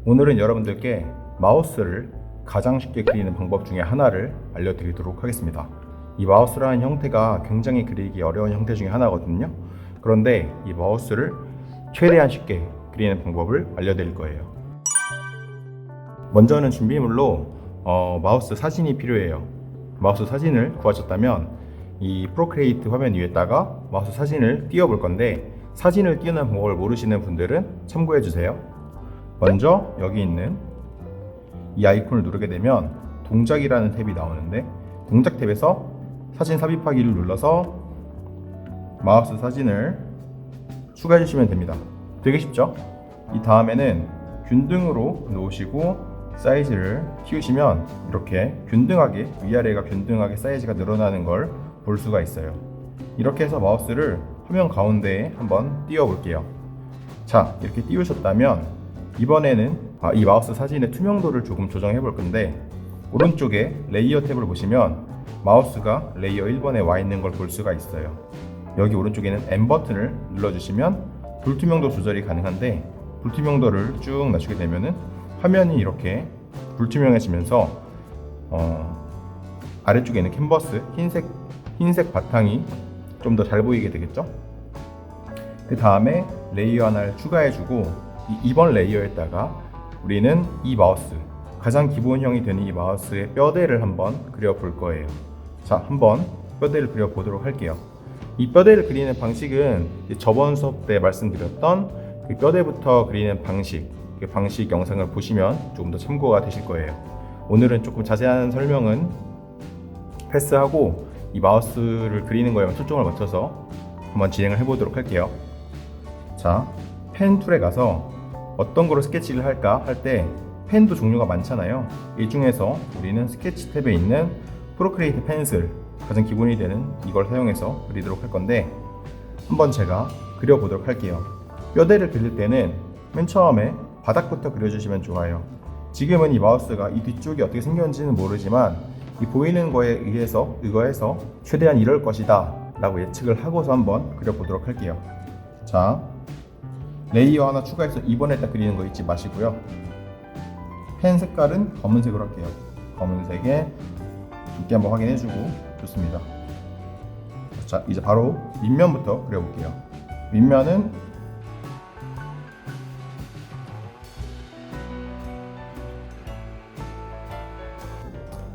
오늘은 여러분들께 마우스를 가장 쉽게 그리는 방법 중에 하나를 알려드리도록 하겠습니다. 이 마우스라는 형태가 굉장히 그리기 어려운 형태 중에 하나거든요. 그런데 이 마우스를 최대한 쉽게 그리는 방법을 알려드릴 거예요. 먼저는 준비물로 마우스 사진이 필요해요. 마우스 사진을 구하셨다면 이 프로크리에이트 화면 위에다가 마우스 사진을 띄워 볼 건데, 사진을 띄우는 방법을 모르시는 분들은 참고해 주세요. 먼저 여기 있는 이 아이콘을 누르게 되면 동작이라는 탭이 나오는데, 동작 탭에서 사진 삽입하기를 눌러서 마우스 사진을 추가해 주시면 됩니다. 되게 쉽죠? 이 다음에는 균등으로 놓으시고 사이즈를 키우시면 이렇게 균등하게, 위아래가 균등하게 사이즈가 늘어나는 걸 볼 수가 있어요. 이렇게 해서 마우스를 화면 가운데에 한번 띄워 볼게요. 자, 이렇게 띄우셨다면 이번에는 이 마우스 사진의 투명도를 조금 조정해 볼 건데, 오른쪽에 레이어 탭을 보시면 마우스가 레이어 1번에 와 있는 걸 볼 수가 있어요. 여기 오른쪽에는 M 버튼을 눌러주시면 불투명도 조절이 가능한데, 불투명도를 쭉 낮추게 되면은 화면이 이렇게 불투명해지면서 아래쪽에 있는 캔버스 흰색 바탕이 좀 더 잘 보이게 되겠죠? 그 다음에 레이어 하나를 추가해주고 이 2번 레이어에다가 우리는 이 마우스, 가장 기본형이 되는 이 마우스의 뼈대를 한번 그려볼 거예요. 자, 한번 뼈대를 그려보도록 할게요. 이 뼈대를 그리는 방식은 저번 수업 때 말씀드렸던 그 뼈대부터 그리는 방식, 그 방식 영상을 보시면 조금 더 참고가 되실 거예요. 오늘은 조금 자세한 설명은 패스하고 이 마우스를 그리는 거에만 초점을 맞춰서 한번 진행을 해보도록 할게요. 자, 펜 툴에 가서 어떤 거로 스케치를 할까 할 때 펜도 종류가 많잖아요. 이 중에서 우리는 스케치 탭에 있는 프로크리에이트 펜슬, 가장 기본이 되는 이걸 사용해서 그리도록 할 건데, 한번 제가 그려보도록 할게요. 뼈대를 그릴 때는 맨 처음에 바닥부터 그려주시면 좋아요. 지금은 이 마우스가 이 뒤쪽이 어떻게 생겼는지는 모르지만 이 보이는 거에 의해서 의거해서 최대한 이럴 것이다 라고 예측을 하고서 한번 그려보도록 할게요. 자, 레이어 하나 추가해서 이번에다 그리는 거 잊지 마시고요. 펜 색깔은 검은색으로 할게요. 검은색에 두께 한번 확인해주고 좋습니다. 자, 이제 바로 밑면부터 그려볼게요. 밑면은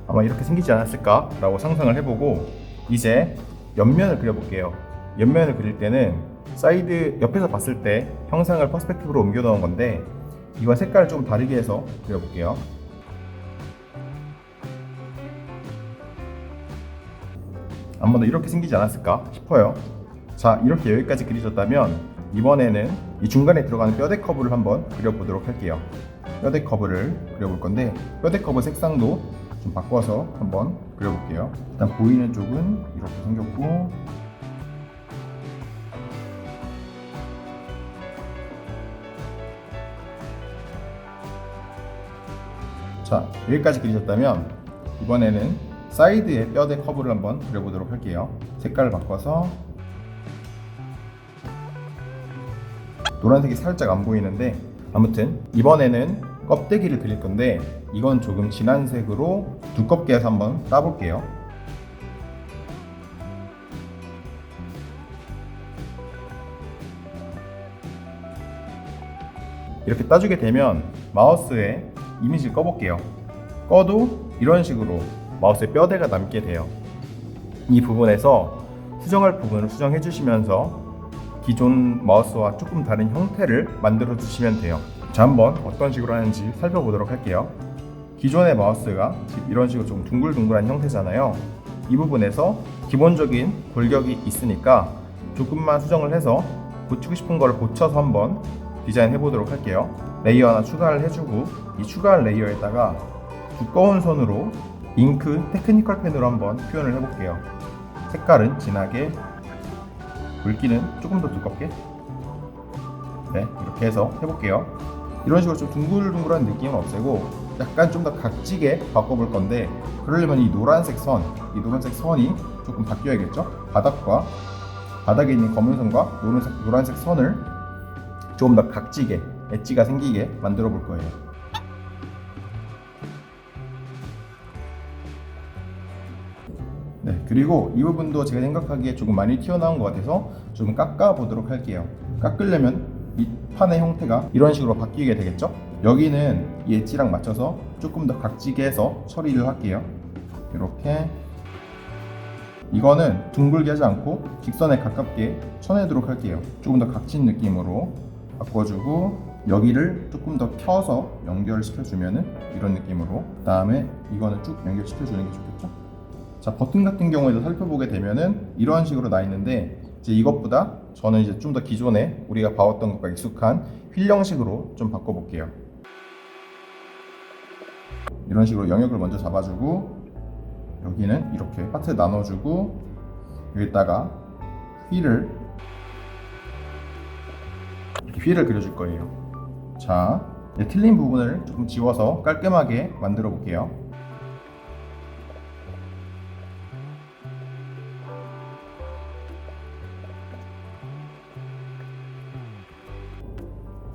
아마 이렇게 생기지 않았을까 라고 상상을 해보고, 이제 옆면을 그려볼게요. 옆면을 그릴 때는 사이드 옆에서 봤을 때 형상을 퍼스펙티브로 옮겨 넣은 건데, 이건 색깔을 좀 다르게 해서 그려볼게요. 아마도 이렇게 생기지 않았을까 싶어요. 자, 이렇게 여기까지 그리셨다면 이번에는 이 중간에 들어가는 뼈대 커브를 한번 그려보도록 할게요. 뼈대 커브를 그려볼 건데, 뼈대 커브 색상도 좀 바꿔서 한번 그려볼게요. 일단 보이는 쪽은 이렇게 생겼고, 자, 여기까지 그리셨다면 이번에는 사이드의 뼈대 커브를 한번 그려보도록 할게요. 색깔을 바꿔서 노란색이 살짝 안 보이는데, 아무튼 이번에는 껍데기를 그릴 건데, 이건 조금 진한 색으로 두껍게 해서 한번 따볼게요. 이렇게 따주게 되면 마우스에 이미지를 꺼볼게요. 꺼도 이런 식으로 마우스에 뼈대가 남게 돼요. 이 부분에서 수정할 부분을 수정해 주시면서 기존 마우스와 조금 다른 형태를 만들어 주시면 돼요. 자, 한번 어떤 식으로 하는지 살펴보도록 할게요. 기존의 마우스가 이런 식으로 좀 둥글둥글한 형태잖아요. 이 부분에서 기본적인 골격이 있으니까 조금만 수정을 해서 고치고 싶은 걸 고쳐서 한번 디자인 해보도록 할게요. 레이어 하나 추가를 해주고, 이 추가한 레이어에다가 두꺼운 선으로 잉크 테크니컬 펜으로 한번 표현을 해볼게요. 색깔은 진하게, 굵기는 조금 더 두껍게, 네, 이렇게 해서 해볼게요. 이런 식으로 좀 둥글둥글한 느낌은 없애고 약간 좀 더 각지게 바꿔볼 건데, 그러려면 이 노란색 선이 조금 바뀌어야겠죠? 바닥에 있는 검은 선과 노란색 선을 조금 더 각지게, 엣지가 생기게 만들어 볼 거예요. 그리고 이 부분도 제가 생각하기에 조금 많이 튀어나온 것 같아서 좀 깎아 보도록 할게요. 깎으려면 이 판의 형태가 이런 식으로 바뀌게 되겠죠? 여기는 이 엣지랑 맞춰서 조금 더 각지게 해서 처리를 할게요. 이렇게 이거는 둥글게 하지 않고 직선에 가깝게 쳐내도록 할게요. 조금 더 각진 느낌으로 바꿔주고 여기를 조금 더 펴서 연결시켜주면은 이런 느낌으로, 그 다음에 이거는 쭉 연결시켜주는 게 좋겠죠. 자, 버튼 같은 경우에도 살펴보게 되면은 이런 식으로 나 있는데 이제 이것보다 저는 이제 좀 더 기존에 우리가 봐왔던 것과 익숙한 휠 형식으로 좀 바꿔볼게요. 이런 식으로 영역을 먼저 잡아주고 여기는 이렇게 파트 나눠주고 여기다가 휠을 그려줄 거예요. 자, 이제 틀린 부분을 조금 지워서 깔끔하게 만들어 볼게요.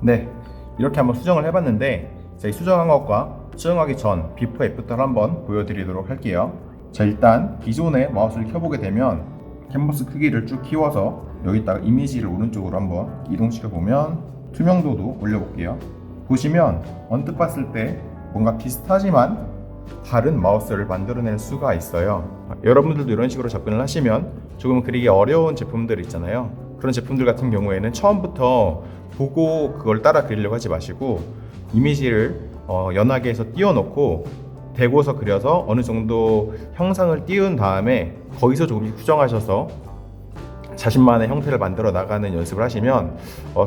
네, 이렇게 한번 수정을 해봤는데 자, 이 수정한 것과 수정하기 전 비포 애프터를 한번 보여드리도록 할게요. 자, 일단 기존에 마우스를 켜보게 되면 캔버스 크기를 쭉 키워서 여기다가 이미지를 오른쪽으로 한번 이동시켜 보면 투명도도 올려볼게요. 보시면 언뜻 봤을 때 뭔가 비슷하지만 다른 마우스를 만들어낼 수가 있어요. 여러분들도 이런 식으로 접근을 하시면 조금 그리기 어려운 제품들 있잖아요. 그런 제품들 같은 경우에는 처음부터 보고 그걸 따라 그리려고 하지 마시고 이미지를 연하게 해서 띄워놓고 대고서 그려서 어느 정도 형상을 띄운 다음에 거기서 조금씩 수정하셔서 자신만의 형태를 만들어 나가는 연습을 하시면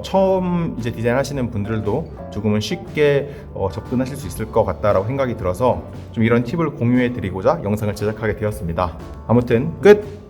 처음 이제 디자인 하시는 분들도 조금은 쉽게 접근하실 수 있을 것 같다라고 생각이 들어서 좀 이런 팁을 공유해 드리고자 영상을 제작하게 되었습니다. 아무튼 끝!